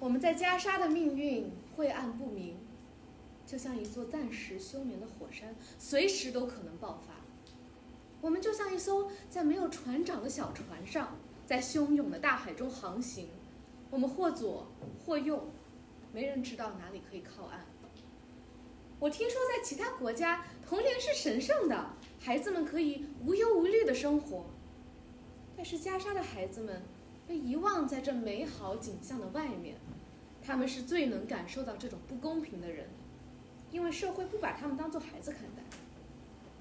我们在加沙的命运晦暗不明，就像一座暂时休眠的火山，随时都可能爆发。我们就像一艘在没有船长的小船上，在汹涌的大海中航行。我们或左或右，没人知道哪里可以靠岸。我听说在其他国家，童年是神圣的，孩子们可以无忧无虑的生活。但是加沙的孩子们被遗忘在这美好景象的外面，他们是最能感受到这种不公平的人，因为社会不把他们当作孩子看待。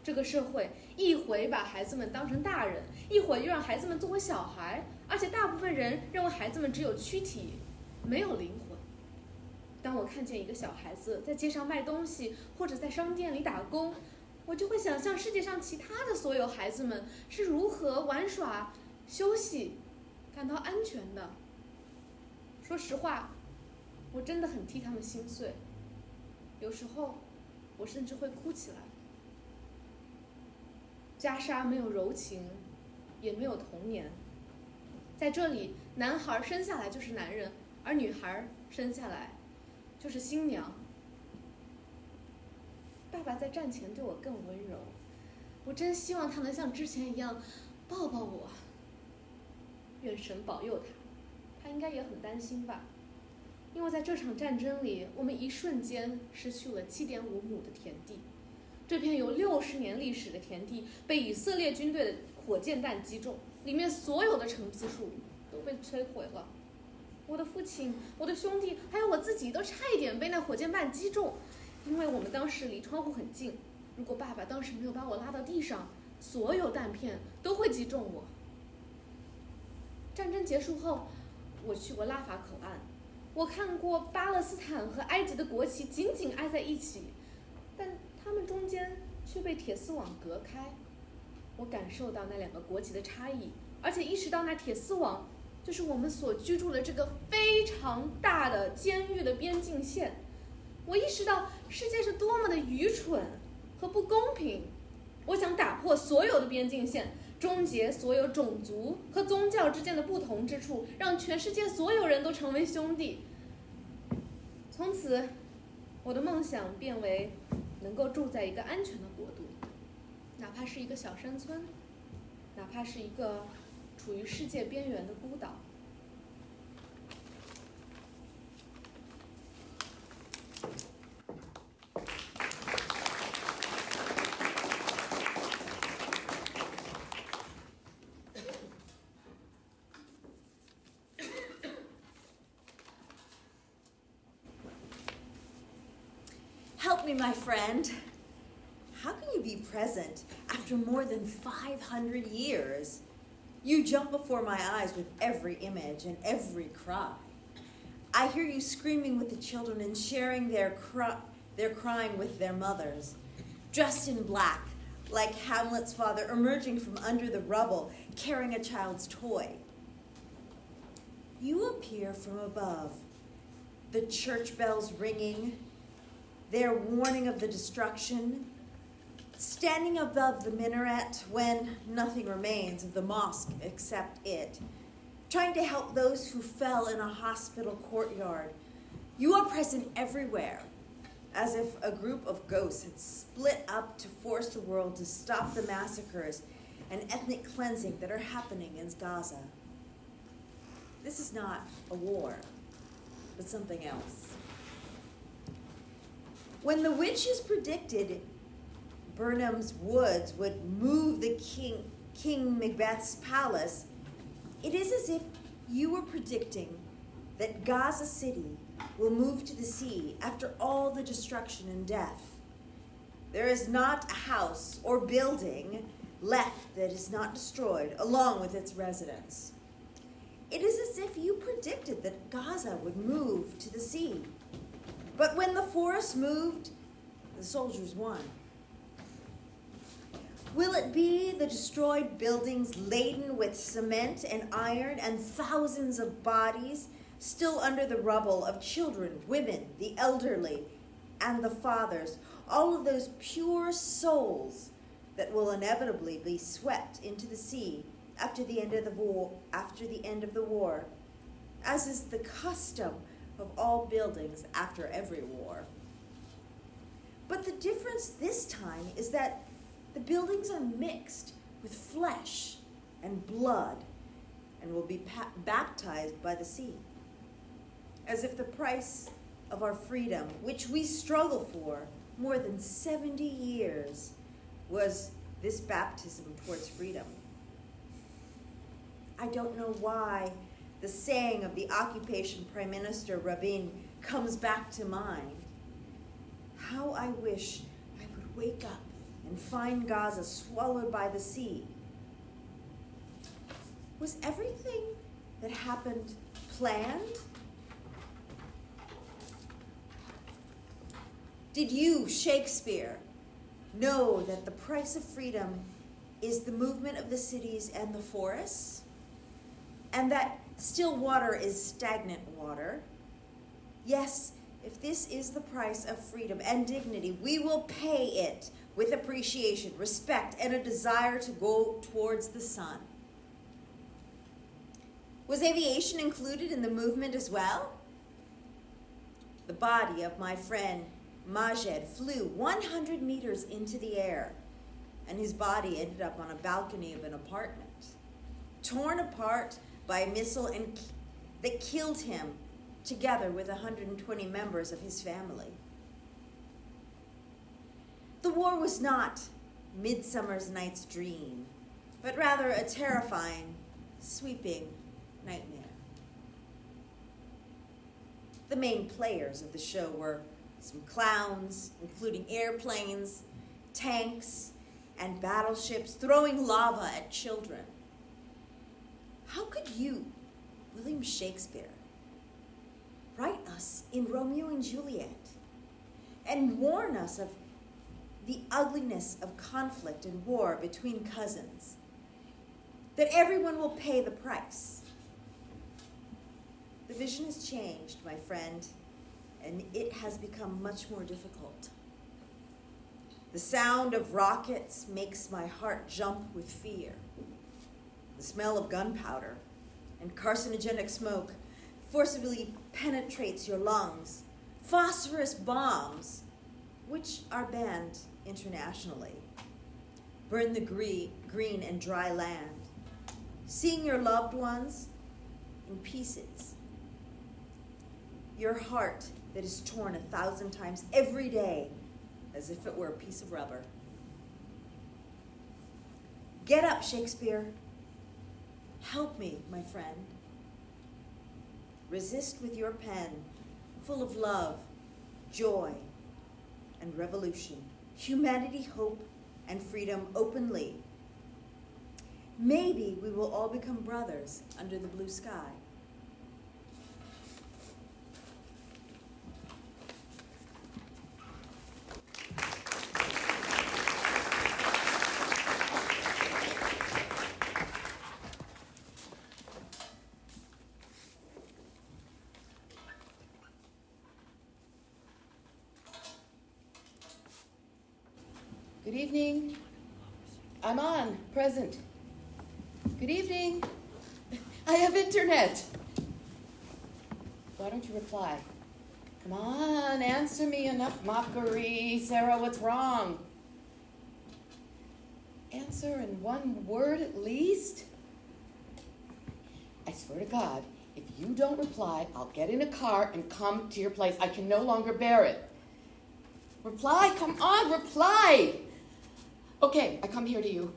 这个社会一回把孩子们当成大人，一会又让孩子们作为小孩，而且大部分人认为孩子们只有躯体，没有灵魂。当我看见一个小孩子在街上卖东西，或者在商店里打工，我就会想象世界上其他的所有孩子们是如何玩耍、休息、感到安全的。说实话，我真的很替他们心碎，有时候我甚至会哭起来。加沙没有柔情，也没有童年。在这里，男孩生下来就是男人，而女孩生下来就是新娘。爸爸在战前对我更温柔，我真希望他能像之前一样抱抱我。愿神保佑他，他应该也很担心吧，因为在这场战争里，我们一瞬间失去了7.5亩的田地。这片有60年历史的田地被以色列军队的火箭弹击中，里面所有的橙子树都被摧毁了。我的父亲、我的兄弟还有我自己都差一点被那火箭弹击中，因为我们当时离窗户很近，如果爸爸当时没有把我拉到地上，所有弹片都会击中我。战争结束后，我去过拉法口岸，我看过巴勒斯坦和埃及的国旗紧紧挨在一起，但它们中间却被铁丝网隔开。我感受到那2个国旗的差异，而且意识到那铁丝网就是我们所居住的这个非常大的监狱的边境线。我意识到世界是多么的愚蠢和不公平。我想打破所有的边境线，终结所有种族和宗教之间的不同之处，让全世界所有人都成为兄弟。从此，我的梦想变为能够住在一个安全的国度，哪怕是一个小山村，哪怕是一个处于世界边缘的孤岛。Help me, my friend. How can you be present after more than 500 years? You jump before my eyes with every image and every cry. I hear you screaming with the children and sharing their crying with their mothers, dressed in black, like Hamlet's father emerging from under the rubble, carrying a child's toy. You appear from above, the church bells ringing, their warning of the destruction, standing above the minaret when nothing remains of the mosque except it, trying to help those who fell in a hospital courtyard. You are present everywhere, as if a group of ghosts had split up to force the world to stop the massacres and ethnic cleansing that are happening in Gaza. This is not a war, but something else. When the witches predicted Burnham's woods would move the King Macbeth's palace, it is as if you were predicting that Gaza City will move to the sea after all the destruction and death. There is not a house or building left that is not destroyed, along with its residents. It is as if you predicted that Gaza would move to the sea. But when the forest moved, the soldiers won. Will it be the destroyed buildings laden with cement and iron and thousands of bodies still under the rubble of children, women, the elderly, and the fathers, all of those pure souls that will inevitably be swept into the sea after the end of the war, as is the custom of all buildings after every war. But the difference this time is that the buildings are mixed with flesh and blood and will be baptized by the sea, as if the price of our freedom, which we struggle for more than 70 years, was this baptism towards freedom. I don't know why the saying of the occupation Prime Minister Rabin comes back to mind. How I wish I would wake up and find Gaza swallowed by the sea. Was everything that happened planned? Did you, Shakespeare, know that the price of freedom is the movement of the cities and the forests? And that still water is stagnant water? Yes, if this is the price of freedom and dignity, we will pay it with appreciation, respect, and a desire to go towards the sun. Was aviation included in the movement as well? The body of my friend Majed flew 100 meters into the air, and his body ended up on a balcony of an apartment, torn apart by a missile that killed him together with 120 members of his family. The war was not Midsummer Night's Dream, but rather a terrifying, sweeping nightmare. The main players of the show were some clowns, including airplanes, tanks, and battleships throwing lava at children. How could you, William Shakespeare, write us in Romeo and Juliet and warn us of the ugliness of conflict and war between cousins, that everyone will pay the price? The vision has changed, my friend, and it has become much more difficult. The sound of rockets makes my heart jump with fear. The smell of gunpowder and carcinogenic smoke forcibly penetrates your lungs. Phosphorus bombs, which are banned internationally, burn the green and dry land. Seeing your loved ones in pieces. Your heart that is torn 1,000 times every day as if it were a piece of rubber. Get up, Shakespeare. Help me, my friend. Resist with your pen, full of love, joy, and revolution, humanity, hope, and freedom openly. Maybe we will all become brothers under the blue sky. Good evening. I'm on, present. Good evening. I have internet. Why don't you reply? Come on, answer me. Enough mockery. Sarah, what's wrong? Answer in one word at least. I swear to God, if you don't reply, I'll get in a car and come to your place. I can no longer bear it. Reply, come on, reply. Okay, I come here to you.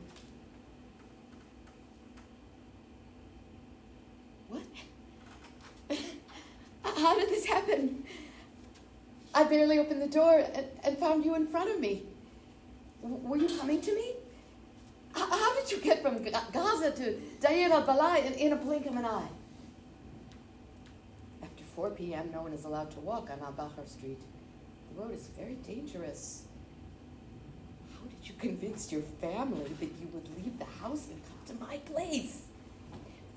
What? How did this happen? I barely opened the door and found you in front of me. Were you coming to me? How did you get from Gaza to Deir al-Balai in a blink of an eye? After 4 p.m., no one is allowed to walk on Al-Bahar Street. The road is very dangerous. How did you convince your family that you would leave the house and come to my place?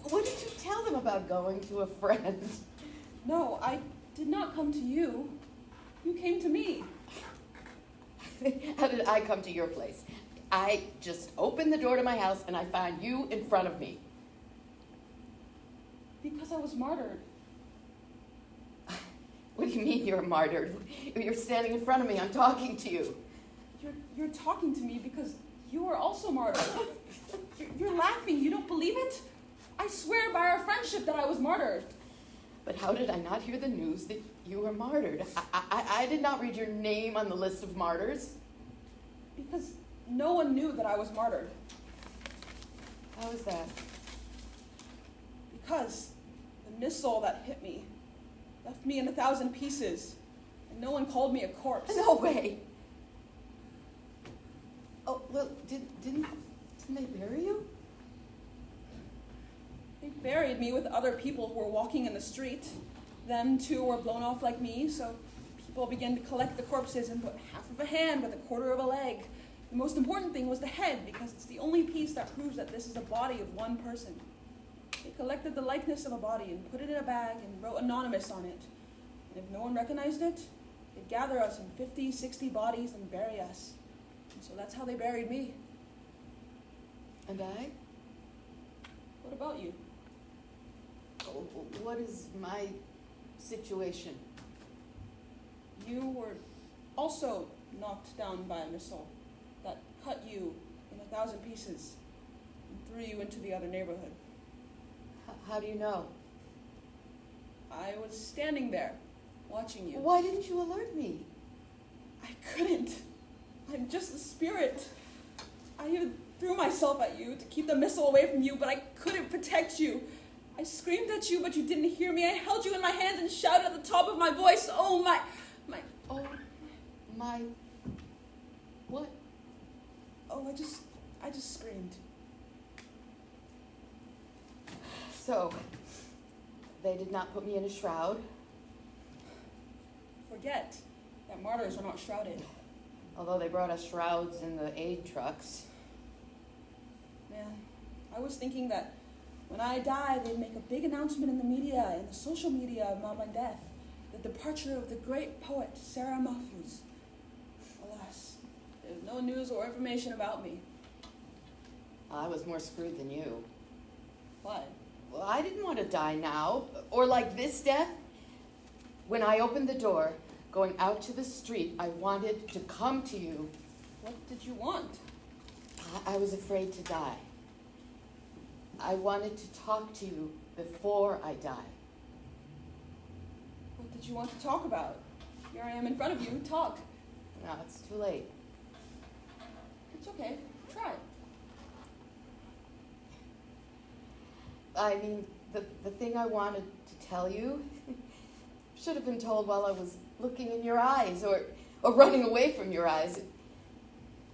What did you tell them about going to a friend? No, I did not come to you. You came to me. How did I come to your place? I just opened the door to my house and I found you in front of me. Because I was martyred. you mean you're martyred? You're standing in front of me. I'm talking to you. You're talking to me because you are also martyred. You're laughing. You don't believe it? I swear by our friendship that I was martyred. But how did I not hear the news that you were martyred? I did not read your name on the list of martyrs. Because no one knew that I was martyred. How is that? Because the missile that hit me left me in 1,000 pieces, and no one called me a corpse. No way. Oh, well, didn't they bury you? They buried me with other people who were walking in the street. Them too were blown off like me, so people began to collect the corpses and put half of a hand with a quarter of a leg. The most important thing was the head, because it's the only piece that proves that this is a body of one person. They collected the likeness of a body and put it in a bag and wrote anonymous on it. And if no one recognized it, they'd gather us in 50, 60 bodies and bury us. And so that's how they buried me. And I? What about you? Oh, what is my situation? You were also knocked down by a missile that cut you in 1,000 pieces and threw you into the other neighborhood. How do you know? I was standing there, watching you. Why didn't you alert me? I couldn't. I'm just a spirit. I even threw myself at you to keep the missile away from you, but I couldn't protect you. I screamed at you, but you didn't hear me. I held you in my hands and shouted at the top of my voice, oh my... What? Oh, I just screamed. So, they did not put me in a shroud? Forget that martyrs are not shrouded. Although they brought us shrouds in the aid trucks. Man, I was thinking that when I die, they'd make a big announcement in the media, in the social media about my death. The departure of the great poet, Sarah Mahfouz. Alas, there's no news or information about me. I was more screwed than you. Why? Well, I didn't want to die now, or like this death. When I opened the door, going out to the street, I wanted to come to you. What did you want? I was afraid to die. I wanted to talk to you before I die. What did you want to talk about? Here I am in front of you. Talk. No, it's too late. It's okay. Try. I mean, the thing I wanted to tell you should have been told while I was looking in your eyes or running away from your eyes.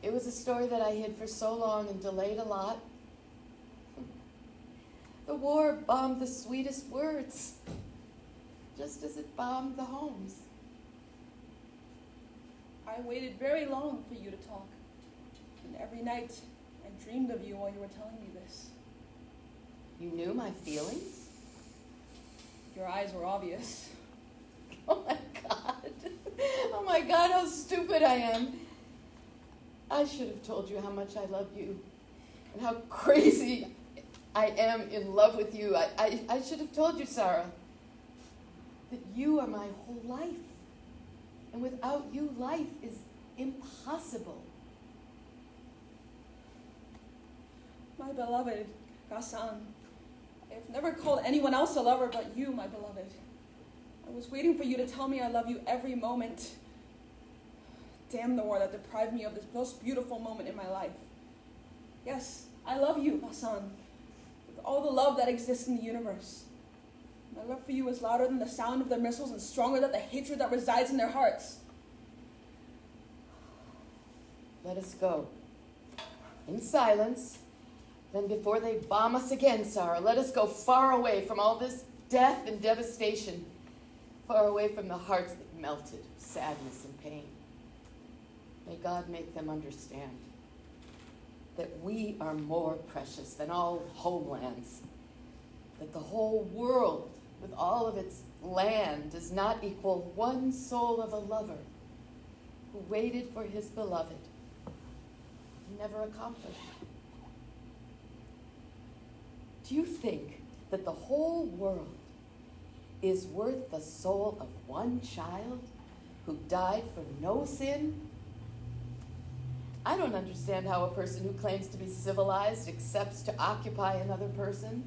It was a story that I hid for so long and delayed a lot. The war bombed the sweetest words, just as it bombed the homes. I waited very long for you to talk. And every night, I dreamed of you while you were telling me this. You knew my feelings? Your eyes were obvious. Oh my God. Oh my God, how stupid I am. I should have told you how much I love you and how crazy I am in love with you. I should have told you, Sarah, that you are my whole life. And without you, life is impossible. My beloved Ghassan, I have never called anyone else a lover but you, my beloved. I was waiting for you to tell me I love you every moment. Damn the war that deprived me of this most beautiful moment in my life. Yes, I love you, Ghassan, with all the love that exists in the universe. My love for you is louder than the sound of their missiles and stronger than the hatred that resides in their hearts. Let us go. In silence. Then before they bomb us again, Sarah, let us go far away from all this death and devastation. Far away from the hearts that melted of sadness and pain. May God make them understand that we are more precious than all homelands. That the whole world, with all of its land, does not equal one soul of a lover who waited for his beloved and never accomplished. Do you think that the whole world is worth the soul of one child who died for no sin? I don't understand how a person who claims to be civilized accepts to occupy another person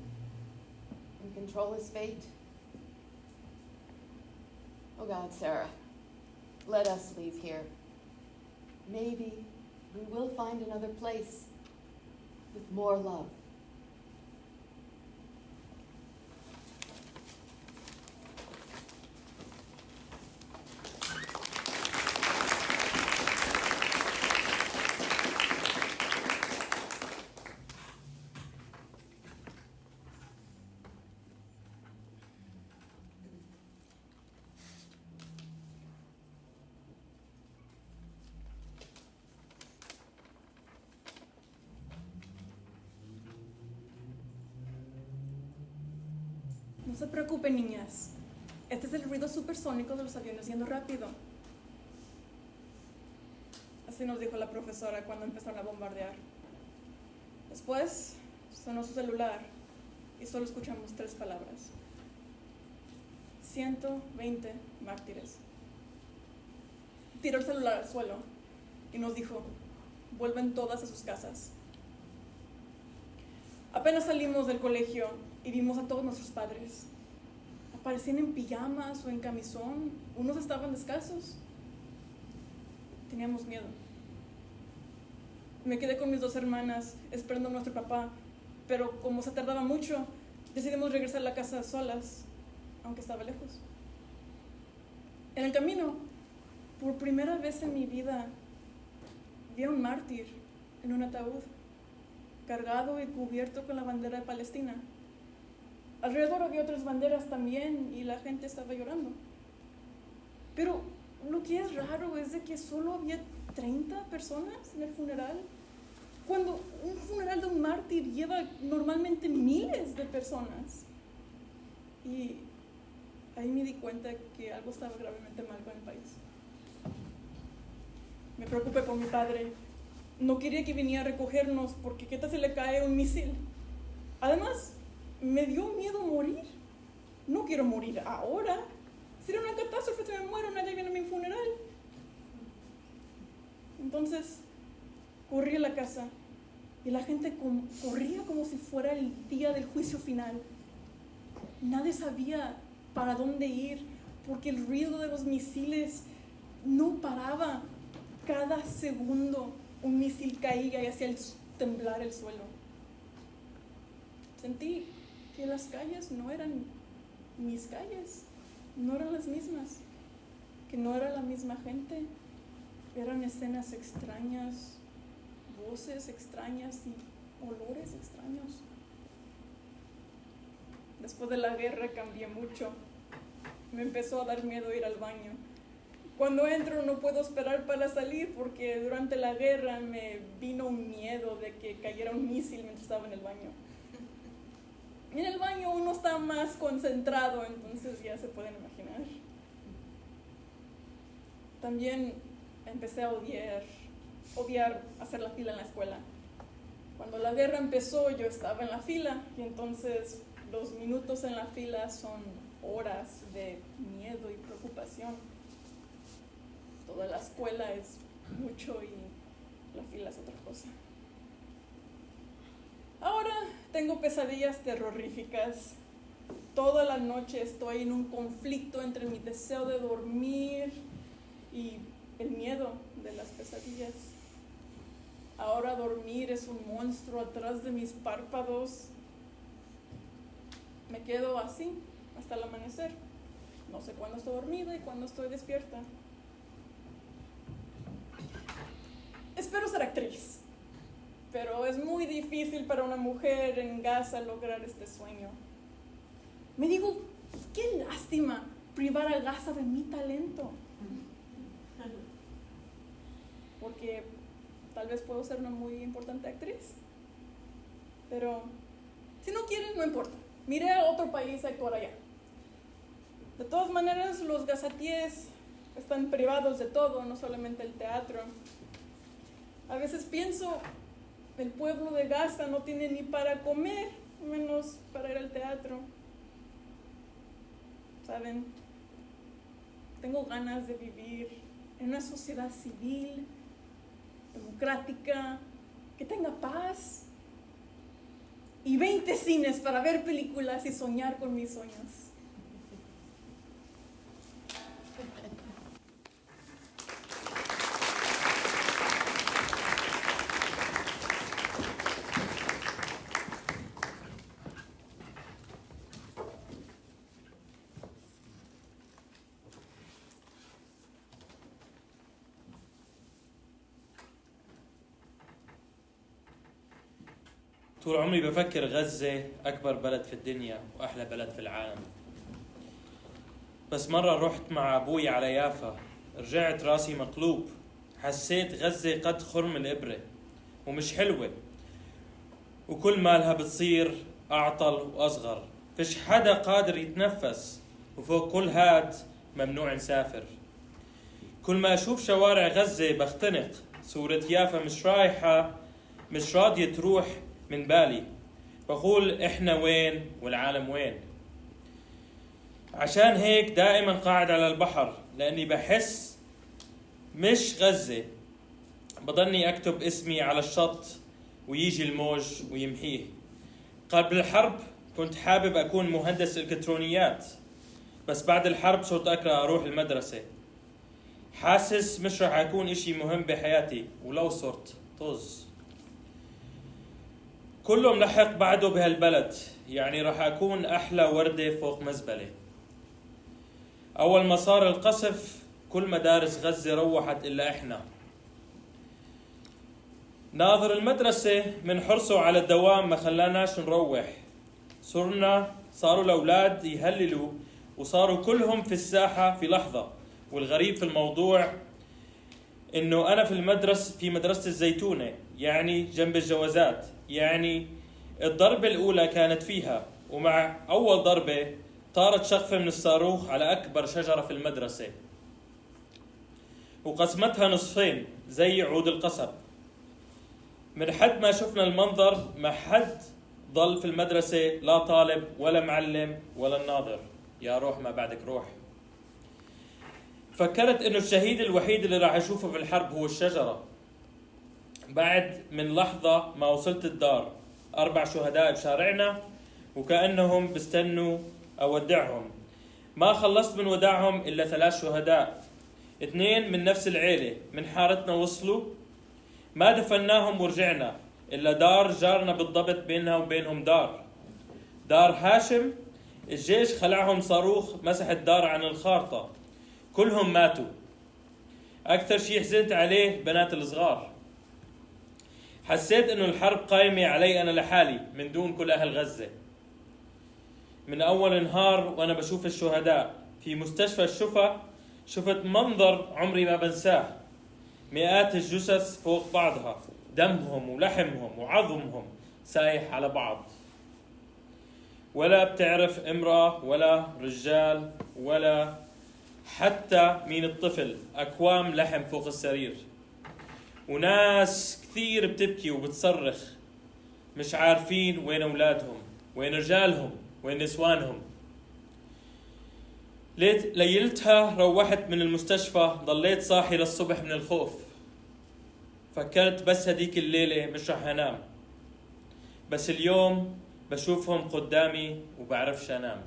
and control his fate. Oh God, Sarah, let us leave here. Maybe we will find another place with more love. No se preocupen, niñas. Este es el ruido supersónico de los aviones yendo rápido. Así nos dijo la profesora cuando empezaron a bombardear. Después sonó su celular y solo escuchamos 3 palabras. 120 mártires. Tiró el celular al suelo y nos dijo, vuelven todas a sus casas. Apenas salimos del colegio y vimos a todos nuestros padres. Aparecían en pijamas o en camisón. Unos estaban descalzos. Teníamos miedo. Me quedé con mis 2 hermanas esperando a nuestro papá, pero como se tardaba mucho, decidimos regresar a la casa solas, aunque estaba lejos. En el camino, por primera vez en mi vida, vi a un mártir en un ataúd, cargado y cubierto con la bandera de Palestina. Alrededor había otras banderas también y la gente estaba llorando. Pero lo que es raro es de que solo había 30 personas en el funeral, cuando un funeral de un mártir lleva normalmente miles de personas. Y ahí me di cuenta que algo estaba gravemente mal con el país. Me preocupé por mi padre. No quería que viniera a recogernos porque qué tal si le cae un misil. Además, me dio miedo morir. No quiero morir ahora. Sería una catástrofe si me muero, nadie viene a mi funeral. Entonces, corrí a la casa y la gente corría como si fuera el día del juicio final. Nadie sabía para dónde ir porque el ruido de los misiles no paraba. Cada segundo un misil caía y hacía temblar el suelo. Sentí que las calles no eran mis calles, no eran las mismas, que no era la misma gente. Eran escenas extrañas, voces extrañas y olores extraños. Después de la guerra cambié mucho. Me empezó a dar miedo ir al baño. Cuando entro no puedo esperar para salir porque durante la guerra me vino un miedo de que cayera un misil mientras estaba en el baño. Y en el baño uno está más concentrado, entonces ya se pueden imaginar. También empecé a odiar hacer la fila en la escuela. Cuando la guerra empezó yo estaba en la fila y entonces los minutos en la fila son horas de miedo y preocupación. Toda la escuela es mucho y la fila es otra cosa. Ahora tengo pesadillas terroríficas. Toda la noche estoy en un conflicto entre mi deseo de dormir y el miedo de las pesadillas. Ahora dormir es un monstruo atrás de mis párpados. Me quedo así hasta el amanecer. No sé cuándo estoy dormida y cuándo estoy despierta. Espero ser actriz, pero es muy difícil para una mujer en Gaza lograr este sueño. Me digo, qué lástima privar a Gaza de mi talento. Porque tal vez puedo ser una muy importante actriz. Pero si no quieren, no importa. Miré a otro país a actuar allá. De todas maneras, los gazatíes están privados de todo, no solamente el teatro. A veces pienso, el pueblo de Gaza no tiene ni para comer, menos para ir al teatro. ¿saben? Tengo ganas de vivir en una sociedad civil, democrática, que tenga paz y 20 cines para ver películas y soñar con mis sueños. طول عمري بفكر غزة أكبر بلد في الدنيا وأحلى بلد في العالم. بس مرة رحت مع أبوي على يافا، رجعت راسي مقلوب. حسيت غزة قد خرم الإبرة ومش حلوة، وكل مالها بتصير أعطل وأصغر. فيش حدا قادر يتنفس، وفوق كل هاد ممنوع نسافر. كل ما أشوف شوارع غزة بختنق. صورة يافا مش راضية تروح من بالي. بقول إحنا وين والعالم وين. عشان هيك دائما قاعد على البحر، لأني بحس مش غزة بضلني أكتب اسمي على الشط ويجي الموج ويمحيه. قبل الحرب كنت حابب أكون مهندس إلكترونيات، بس بعد الحرب صرت أكره أروح المدرسة. حاسس مش رح أكون إشي مهم بحياتي ولو صرت طز. كله ملحق بعده بهالبلد، يعني رح أكون أحلى وردة فوق مزبلة. أول ما صار القصف كل مدارس غزة روحت إلا إحنا. ناظر المدرسة من حرصه على الدوام ما خلاناش نروح. صاروا الأولاد يهللوا وصاروا كلهم في الساحة في لحظة. والغريب في الموضوع إنه أنا في مدرسة الزيتونة، يعني جنب الجوازات. يعني الضربة الأولى كانت فيها، ومع أول ضربة طارت شقفة من الصاروخ على أكبر شجرة في المدرسة وقسمتها نصفين زي عود القصب. من حد ما شفنا المنظر ما حد ضل في المدرسة، لا طالب ولا معلم ولا الناظر. يا روح ما بعدك روح. فكرت إنه الشهيد الوحيد اللي راح أشوفه في الحرب هو الشجرة. بعد من لحظة ما وصلت الدار 4 شهداء بشارعنا وكأنهم بستنوا أودعهم. ما خلصت من وداعهم إلا 3 شهداء، 2 من نفس العيلة من حارتنا وصلوا. ما دفناهم ورجعنا إلا دار جارنا بالضبط بيننا وبينهم دار هاشم. الجيش خلعهم صاروخ مسح الدار عن الخارطة، كلهم ماتوا. أكثر شيء حزنت عليه بنات الصغار. حسيت إنه الحرب قايمة علي أنا لحالي من دون كل أهل غزة. من أول نهار وأنا بشوف الشهداء في مستشفى الشفا، شفت منظر عمري ما بنساه. مئات الجثث فوق بعضها، دمهم ولحمهم وعظمهم سايح على بعض. ولا بتعرف امرأة ولا رجال ولا حتى مين الطفل. أكوام لحم فوق السرير، وناس كثير بتبكي وبتصرخ، مش عارفين وين أولادهم، وين رجالهم، وين نسوانهم. ليلتها روحت من المستشفى، ضليت صاحي للصبح من الخوف. فكرت بس هديك الليلة مش رح أنام، بس اليوم بشوفهم قدامي وبعرفش أنام.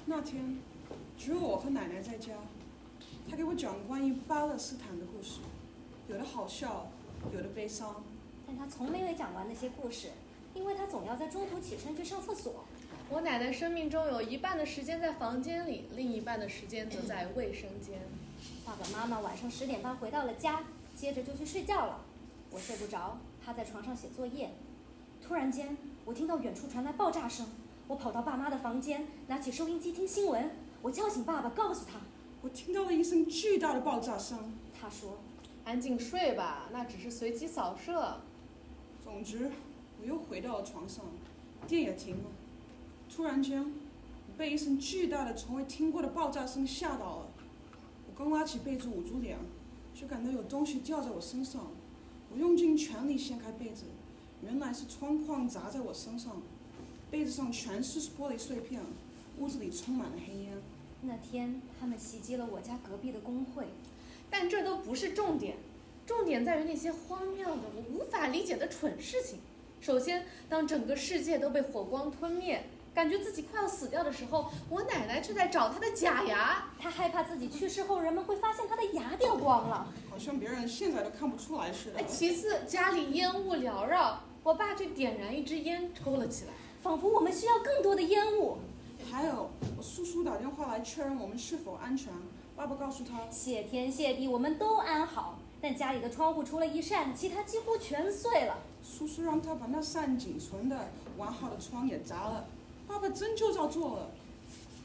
那天只有我和奶奶在家，她给我讲关于巴勒斯坦的故事，有的好笑，有的悲伤。但她从没讲完那些故事，因为她总要在中途起身去上厕所。我奶奶生命中有一半的时间在房间里，另一半的时间则在卫生间。爸爸妈妈晚上10点半回到了家，接着就去睡觉了。我睡不着，趴在床上写作业。突然间，我听到远处传来爆炸声。我跑到爸妈的房间，拿起收音机听新闻。我叫醒爸爸，告诉他，我听到了一声巨大的爆炸声。他说：“安静睡吧，那只是随机扫射。”总之，我又回到了床上，电也停了。突然间，我被一声巨大的、从未听过的爆炸声吓到了。我刚拉起被子捂住脸，就感到有东西掉在我身上。我用尽全力掀开被子，原来是窗框砸在我身上，被子上全是玻璃碎片，屋子里充满了黑烟。那天他们袭击了我家隔壁的工会，但这都不是重点，重点在于那些荒谬的、我无法理解的蠢事情。首先，当整个世界都被火光吞灭，感觉自己快要死掉的时候，我奶奶却在找她的假牙。她害怕自己去世后人们会发现她的牙掉光了，好像别人现在都看不出来似的。其次，家里烟雾缭绕，我爸去点燃一支烟抽了起来，仿佛我们需要更多的烟雾。还有，我叔叔打电话来确认我们是否安全，爸爸告诉他，谢天谢地，我们都安好，但家里的窗户除了一扇，其他几乎全碎了。叔叔让他把那扇仅存的完好的窗也砸了，爸爸真就照做了。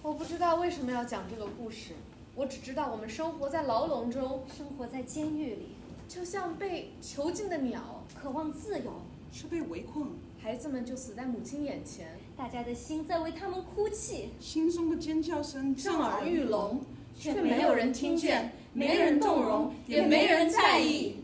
我不知道为什么要讲这个故事，我只知道我们生活在牢笼中，生活在监狱里，就像被囚禁的鸟，渴望自由，却被围困。孩子们就死在母亲眼前，大家的心在为他们哭泣，心中的尖叫声震耳欲聋，却没有人听见，没人动容，也没人在意。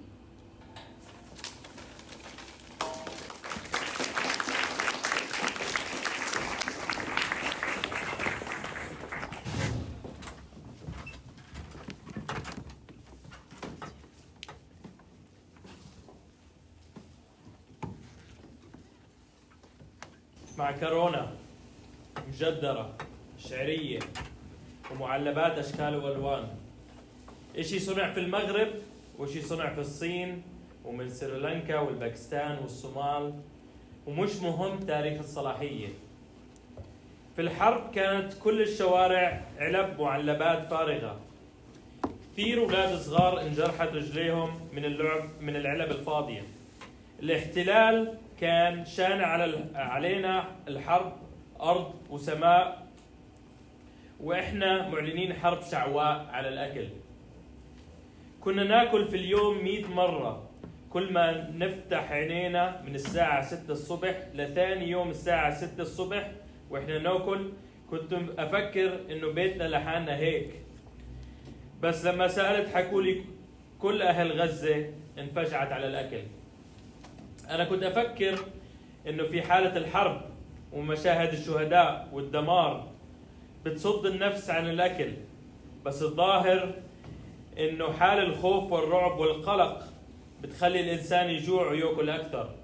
معكرونة مجدرة شعرية ومعلبات أشكال وألوان. إشي صنع في المغرب وإشي صنع في الصين ومن سريلانكا والباكستان والصومال، ومش مهم تاريخ الصلاحية. في الحرب كانت كل الشوارع علب معلبات فارغة. كثير أولاد صغار انجرحت رجليهم من العلب الفاضية. الاحتلال كان شان علينا الحرب أرض وسماء، وإحنا معلنين حرب شعواء على الأكل. كنا ناكل في اليوم 100 مرة، كل ما نفتح عينينا من الساعة 6 الصبح لثاني يوم الساعة 6 الصبح وإحنا ناكل. كنت أفكر إنه بيتنا لحالنا هيك، بس لما سألت حكولي كل أهل غزة انفجعت على الأكل. أنا كنت أفكر إنه في حالة الحرب ومشاهد الشهداء والدمار بتصد النفس عن الأكل، بس الظاهر إنه حال الخوف والرعب والقلق بتخلي الإنسان يجوع ويأكل أكثر.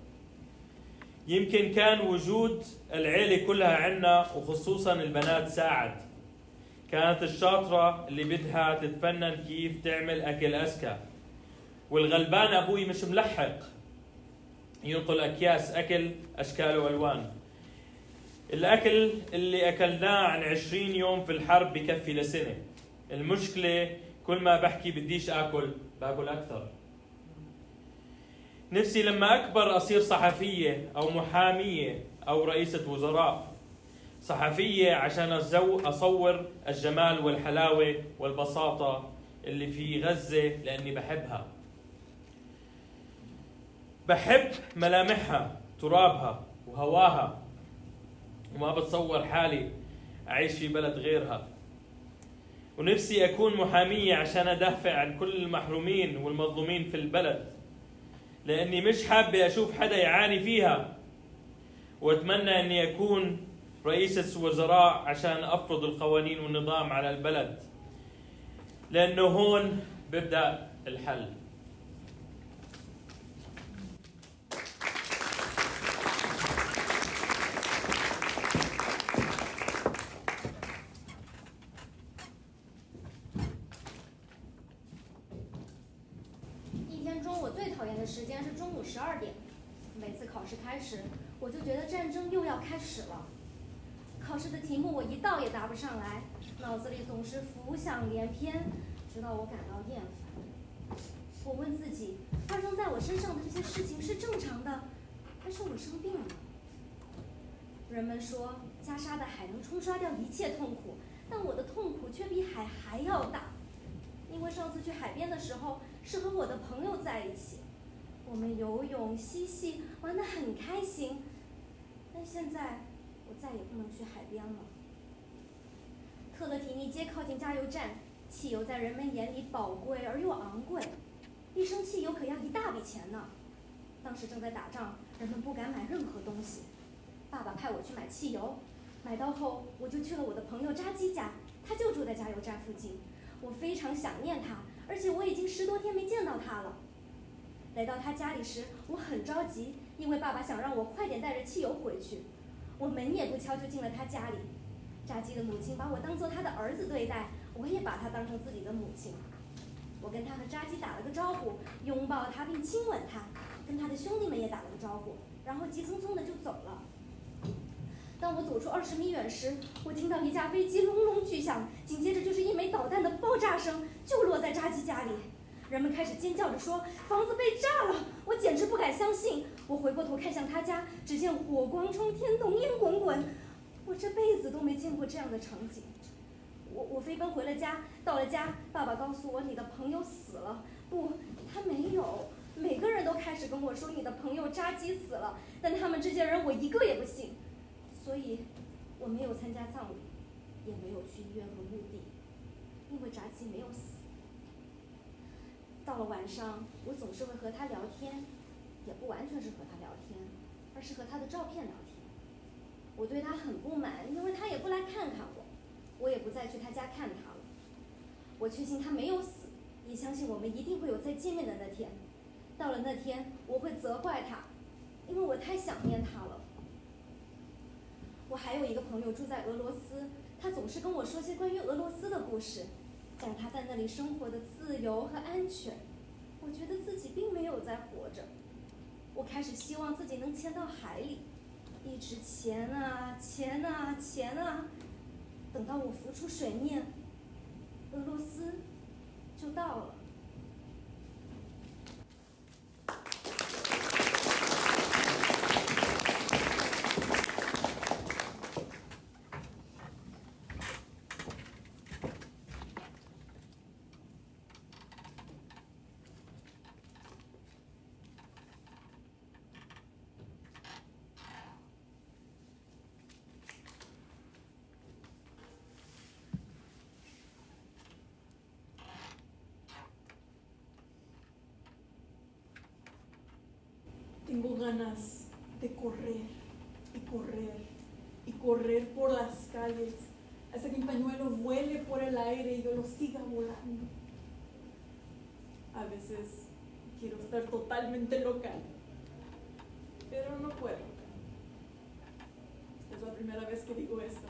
يمكن كان وجود العيلة كلها عنا وخصوصا البنات ساعد. كانت الشاطرة اللي بدها تتفنن كيف تعمل أكل أذكى، والغلبان أبوي مش ملحق ينقل أكياس أكل أشكال وألوان. الأكل اللي أكلناه عن 20 يوم في الحرب بكفي لسنة. المشكلة كل ما بحكي بديش باكل أكثر. نفسي لما أكبر أصير صحفية أو محامية أو رئيسة وزراء. صحفية عشان أصور الجمال والحلاوة والبساطة اللي في غزة لأني بحبها. بحب ملامحها، ترابها وهواها، وما بتصور حالي أعيش في بلد غيرها. ونفسي أكون محامية عشان أدافع عن كل المحرومين والمظلومين في البلد، لأني مش حابة أشوف حدا يعاني فيها. وأتمنى أني أكون رئيسة وزراء عشان أفرض القوانين والنظام على البلد، لأنه هون ببدأ الحل.时间是中午12点，每次考试开始，我就觉得战争又要开始了。考试的题目我一道也答不上来，脑子里总是浮想联翩，直到我感到厌烦。我问自己，发生在我身上的这些事情是正常的，还是我生病了？人们说加沙的海能冲刷掉一切痛苦，但我的痛苦却比海还要大。因为上次去海边的时候是和我的朋友在一起，我们游泳嬉戏玩得很开心，但现在我再也不能去海边了。特勒提尼街靠近加油站，汽油在人们眼里宝贵而又昂贵，一升汽油可要一大笔钱呢。当时正在打仗，人们不敢买任何东西。爸爸派我去买汽油，买到后我就去了我的朋友扎基家，他就住在加油站附近。我非常想念他，而且我已经10多天没见到他了。来到他家里时，我很着急，因为爸爸想让我快点带着汽油回去。我门也不敲就进了他家里。扎基的母亲把我当作他的儿子对待，我也把他当成自己的母亲。我跟他和扎基打了个招呼，拥抱他并亲吻他，跟他的兄弟们也打了个招呼，然后急匆匆的就走了。当我走出20米远时，我听到一架飞机隆隆巨响，紧接着就是一枚导弹的爆炸声，就落在扎基家里。人们开始尖叫着说房子被炸了，我简直不敢相信。我回过头看向他家，只见火光冲天，浓烟滚滚，我这辈子都没见过这样的场景。我飞奔回了家，到了家，爸爸告诉我你的朋友死了。不，他没有。每个人都开始跟我说你的朋友扎基死了，但他们这些人我一个也不信，所以我没有参加葬礼，也没有去医院和墓地，因为扎基没有死。到了晚上，我总是会和他聊天，也不完全是和他聊天，而是和他的照片聊天。我对他很不满，因为他也不来看看我，我也不再去他家看他了。我确信他没有死，也相信我们一定会有再见面的那天。到了那天，我会责怪他，因为我太想念他了。我还有一个朋友住在俄罗斯，他总是跟我说些关于俄罗斯的故事，讲他在那里生活的自由和安全。我觉得自己并没有在活着，我开始希望自己能潜到海里，一直潜啊潜啊潜啊，等到我浮出水面，俄罗斯就到了。Tengo ganas de correr y correr y correr por las calles hasta que mi pañuelo vuele por el aire y yo lo siga volando. A veces quiero estar totalmente loca, pero no puedo. Es la primera vez que digo esto.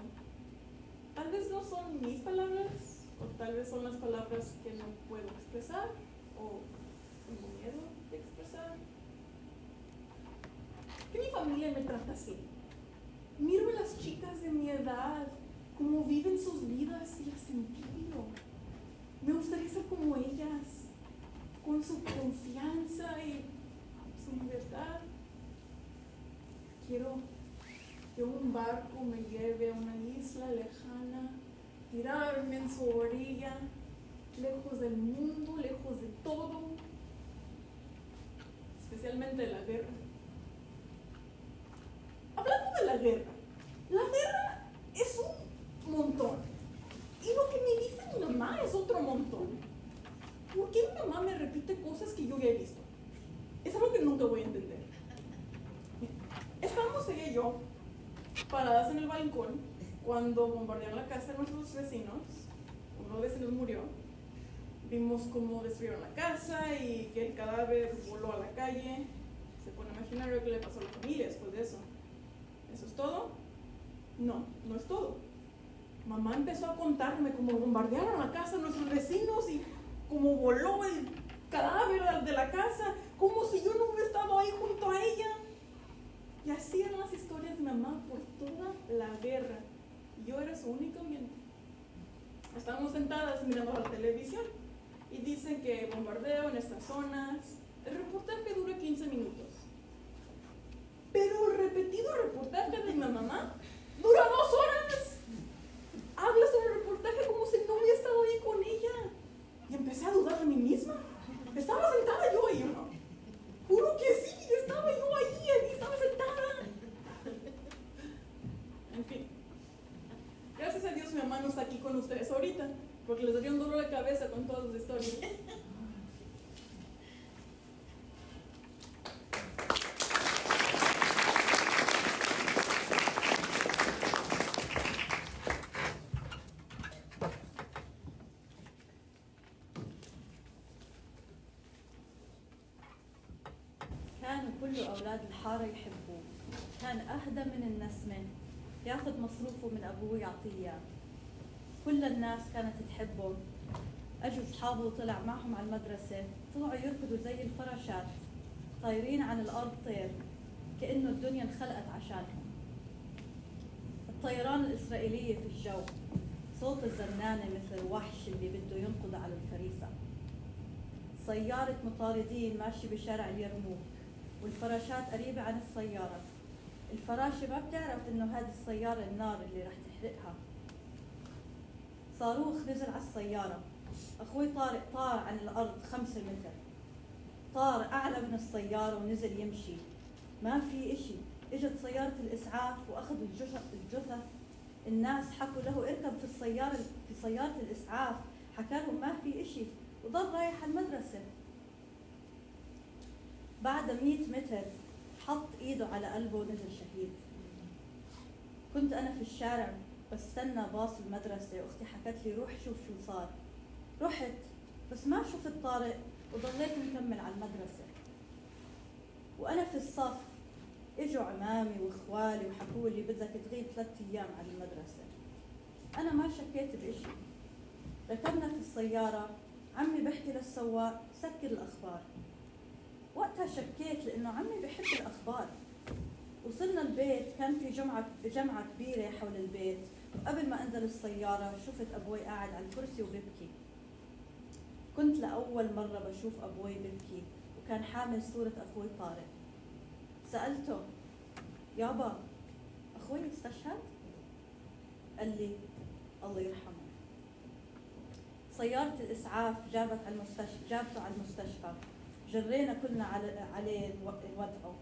Tal vez no son mis palabras, o tal vez son las palabras que no puedo expresar, o tengo miedo de expresar. Que mi familia me trata así. Miro a las chicas de mi edad, cómo viven sus vidas y las envidio. Me gustaría ser como ellas, con su confianza y su libertad. Quiero que un barco me lleve a una isla lejana, tirarme en su orilla, lejos del mundo, lejos de todo, especialmente de la guerra. Hablando de la guerra es un montón. Y lo que me dice mi mamá es otro montón. ¿Por qué mi mamá me repite cosas que yo ya he visto? Es algo que nunca voy a entender. Estábamos ella y yo paradas en el balcón cuando bombardearon la casa de nuestros vecinos. Uno de los vecinos murió. Vimos cómo destruyeron la casa y que el cadáver voló a la calle. Se pone a imaginar lo que le pasó a la familia después de eso. ¿Eso es todo? No, no es todo. Mamá empezó a contarme cómo bombardearon la casa de nuestros vecinos y cómo voló el cadáver de la casa, como si yo no hubiera estado ahí junto a ella. Y así eran las historias de mamá por toda la guerra. Y yo era su única oyente. Estábamos sentadas mirando la televisión y dicen que bombardeo en estas zonas. El reportaje dura 15 minutos. Pero el repetido reportaje de mi mamá dura 2 horas. Habla sobre el reportaje como si no hubiera estado ahí con ella. Y empecé a dudar de mí misma. ¿Estaba sentada yo ahí o no? Juro que sí, estaba yo ahí estaba sentada. porque les daría un dolor de cabeza con todas sus historias. كانوا كل أولاد الحارة يحبوه. كان أهدى من النسمة، ياخذ مصروفه من أبوه يعطيه إياه. كل الناس كانت تحبه. أجوا أصحابه وطلع معهم على المدرسة، طلعوا يركضوا زي الفراشات طايرين عن الأرض طير، كأنه الدنيا انخلقت عشانهم. الطيران الإسرائيلية في الجو، صوت الزنانة مثل الوحش اللي بده ينقض على الفريسة. سيارة مطاردين ماشي بشارع اليرموك والفراشات قريبة عن السيارة. الفراشة ما بتعرف إنه هذه السيارة النار اللي رح تحرقها. صاروخ نزل على السيارة. أخوي طارق طار عن الأرض 5 متر، طار أعلى من السيارة ونزل يمشي. ما في إشي. إجت سيارة الإسعاف وأخذوا الجثث. الناس حكوا له اركب في سيارة الإسعاف، حكى لهم ما في إشي وضل رايح على المدرسة. بعد 100 متر حط إيده على قلبه ونزل شهيد. كنت أنا في الشارع بستنى باص المدرسة، أختي حكت لي روح شوف شو صار. رحت بس ما شفت طارق وضليت مكمل على المدرسة. وأنا في الصف إجوا عمامي وإخوالي وحكوا لي بدك تغيب 3 أيام عن المدرسة. أنا ما شكيت بإشي. ركبنا في السيارة، عمي بحكي للسواق سكر الأخبار. وقتها شكيت لأنه عمي بحب الأخبار. وصلنا البيت، كان في جمعة كبيرة حول البيت، وقبل ما أنزل السيارة شفت أبوي قاعد على الكرسي وببكي. كنت لأول مرة بشوف أبوي ببكي، وكان حامل صورة أخوي طارق. سألته يابا أخوي استشهد؟ قال لي الله يرحمه. سيارة الإسعاف جابته على المستشفى. جرينا كلنا عليه نودعه.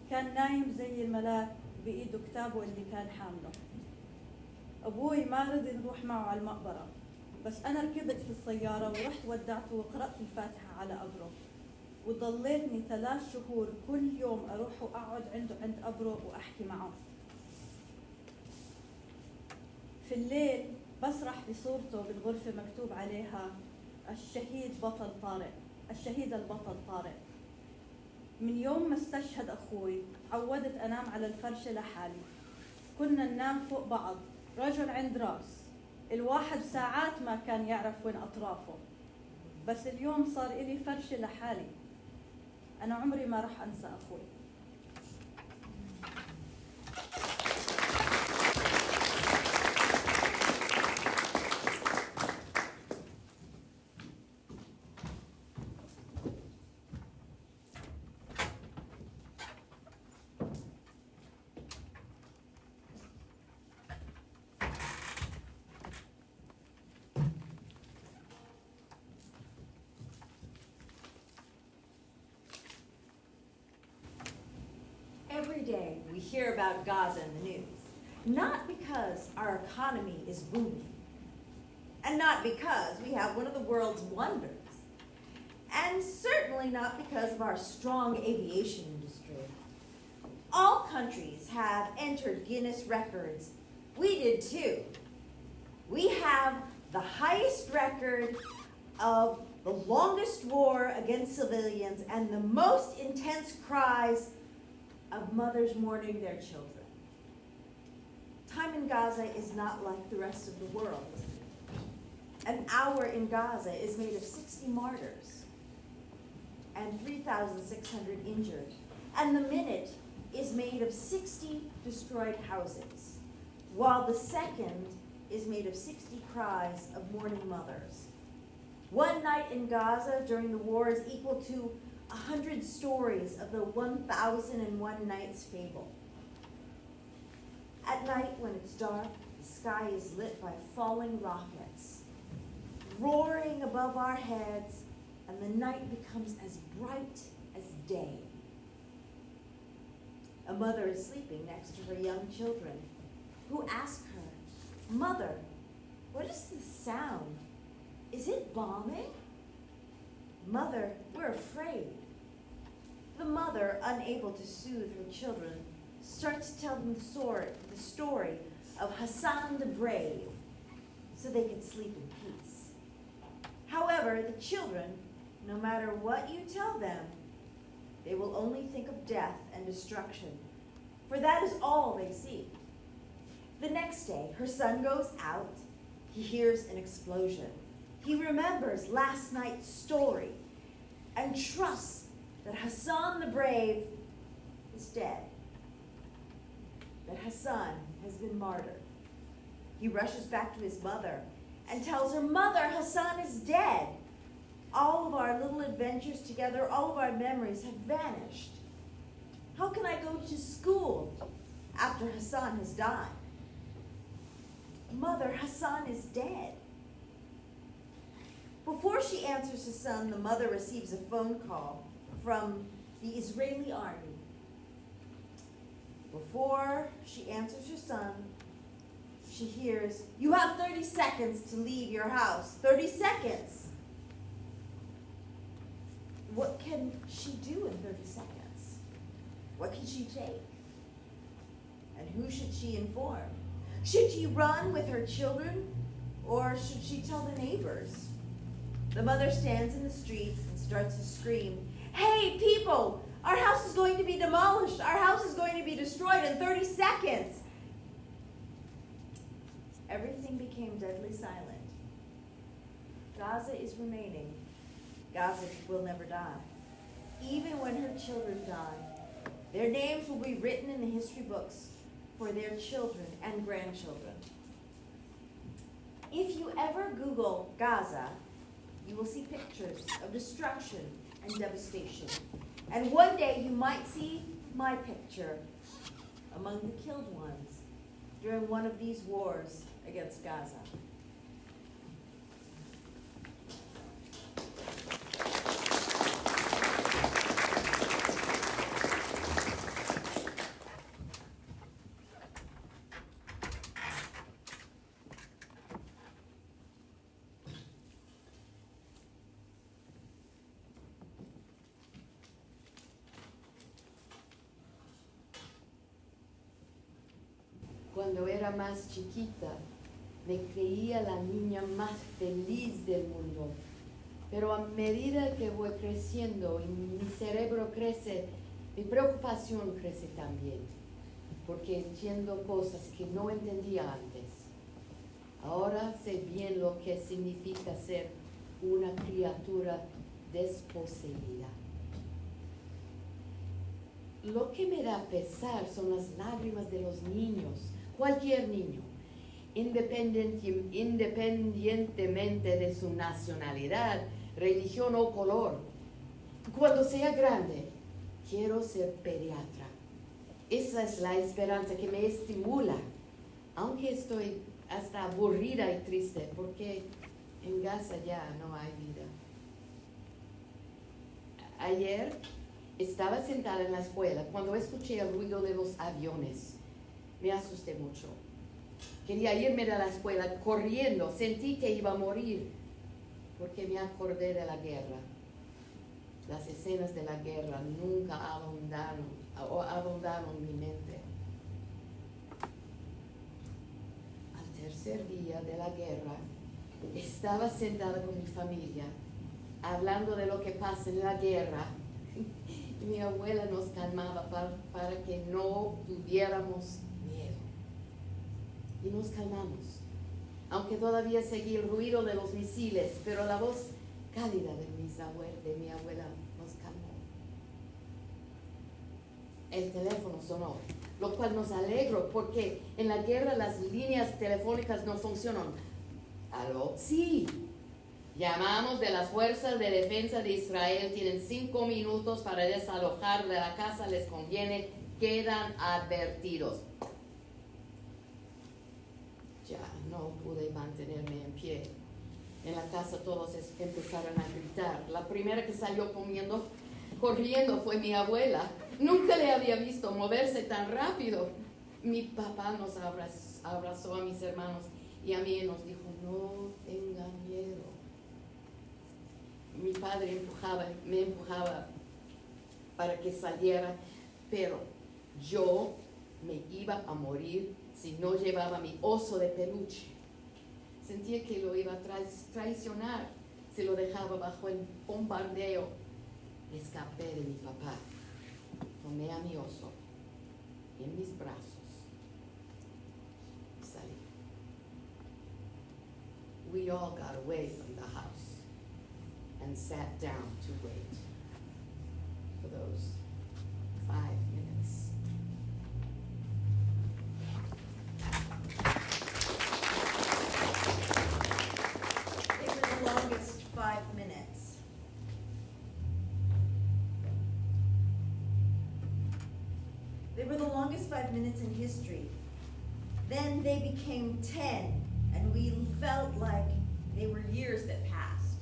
كان نايم زي الملاك بإيده كتابه اللي كان حامله. أبوي ما رضي نروح معه على المقبرة، بس أنا ركبت في السيارة ورحت ودعته وقرأت الفاتحة على قبره. وضليتني 3 شهور كل يوم أروح وأقعد عنده عند قبره وأحكي معه. في الليل بسرح بصورته بالغرفة مكتوب عليها الشهيد بطل طارق، الشهيد البطل طارق. من يوم ما استشهد أخوي عودت أنام على الفرشة لحالي. كنا ننام فوق بعض، رجل عند راس. الواحد ساعات ما كان يعرف وين أطرافه. بس اليوم صار إلي فرشة لحالي. أنا عمري ما رح أنسى أخوي. Every day we hear about Gaza in the news, not because our economy is booming, and not because we have one of the world's wonders, and certainly not because of our strong aviation industry. All countries have entered Guinness records. We did too. We have the highest record of the longest war against civilians and the most intense cries of mothers mourning their children. Time in Gaza is not like the rest of the world. An hour in Gaza is made of 60 martyrs and 3,600 injured, and the minute is made of 60 destroyed houses, while the second is made of 60 cries of mourning mothers. One night in Gaza during the war is equal to 100 stories of the 1001 Nights fable. At night, when it's dark, the sky is lit by falling rockets, roaring above our heads, and the night becomes as bright as day. A mother is sleeping next to her young children, who ask her, "Mother, what is the sound?" Is it bombing? Mother, we're afraid. The mother, unable to soothe her children, starts to tell them the story of Hassan the Brave, so they can sleep in peace. However, the children, no matter what you tell them, they will only think of death and destruction, for that is all they see. The next day, her son goes out. He hears an explosion. He remembers last night's story and trusts that Hassan the Brave is dead, that Hassan has been martyred. He rushes back to his mother and tells her, "Mother, Hassan is dead. All of our little adventures together, all of our memories have vanished. How can I go to school after Hassan has died? Mother, Hassan is dead." Before she answers her son, the mother receives a phone call from the Israeli army. Before she answers her son, she hears, "You have 30 seconds to leave your house. 30 seconds. What can she do in 30 seconds? What can she take? And who should she inform? Should she run with her children, or should she tell the neighbors? The mother stands in the street and starts to scream, "Hey, people! Our house is going to be demolished. Our house is going to be destroyed in 30 seconds. Everything became deadly silent. Gaza is remaining. Gaza will never die. Even when her children die, their names will be written in the history books for their children and grandchildren. If you ever Google Gaza, you will see pictures of destruction and devastation. And one day you might see my picture among the killed ones during one of these wars against Gaza." Cuando era más chiquita, me creía la niña más feliz del mundo. Pero a medida que voy creciendo y mi cerebro crece, mi preocupación crece también, porque entiendo cosas que no entendía antes. Ahora sé bien lo que significa ser una criatura desposeída. Lo que me da pesar son las lágrimas de los niños, cualquier niño, independientemente de su nacionalidad, religión o color. Cuando sea grande, quiero ser pediatra. Esa es la esperanza que me estimula, aunque estoy hasta aburrida y triste, porque en Gaza ya no hay vida. Ayer estaba sentada en la escuela cuando escuché el ruido de los aviones. Me asusté mucho. Quería irme de la escuela corriendo. Sentí que iba a morir porque me acordé de la guerra. Las escenas de la guerra nunca abundaron mi mente. Al tercer día de la guerra, estaba sentada con mi familia, hablando de lo que pasa en la guerra. Y mi abuela nos calmaba para que no tuviéramos miedo. Y nos calmamos, aunque todavía seguía el ruido de los misiles, pero la voz cálida de mi abuela nos calmó. El teléfono sonó, lo cual nos alegró porque en la guerra las líneas telefónicas no funcionan. ¿Aló? Sí. Llamamos de las fuerzas de defensa de Israel, tienen 5 minutos para desalojar de la casa, les conviene, quedan advertidos. Ya no pude mantenerme en pie. En la casa todos empezaron a gritar. La primera que salió corriendo fue mi abuela. Nunca le había visto moverse tan rápido. Mi papá nos abrazó a mis hermanos y a mí y nos dijo, no tengan miedo. Mi padre me empujaba para que saliera, pero yo me iba a morir si no llevaba mi oso de peluche. Sentía que lo iba a traicionar si lo dejaba bajo el bombardeo. Escapé de mi papá. Tomé a mi oso en mis brazos y salí. We all got away from the house and sat down to wait for those 5 minutes. They were the longest 5 minutes. They were the longest 5 minutes in history. Then they became 10, and we felt like they were years that passed.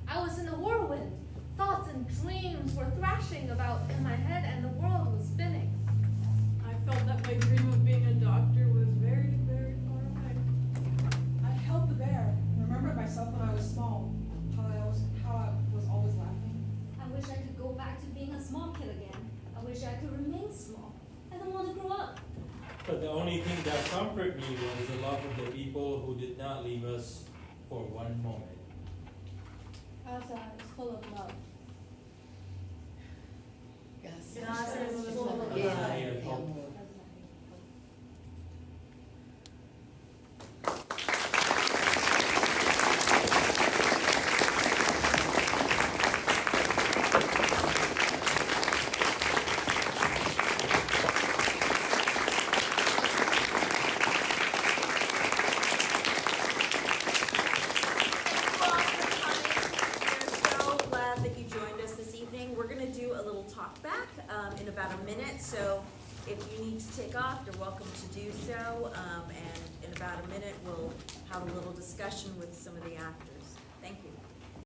I was in a whirlwind. Thoughts and dreams were thrashing about in my head, and the world was spinning. I felt that my dream of being a doctor was very, very far away. I held the bear and remembered myself when I was small, how I was always laughing. I wish I could go back to being a small kid again. I wish I could remain small. I don't want to grow up. But the only thing that comforted me was the love of the people who did not leave us for one moment. Gaza is full of love. Gaza is full of Llena love. de amor. We're going to do a little talk back in about a minute, so if you need to take off, you're welcome to do so, and in about a minute we'll have a little discussion with some of the actors. Thank you.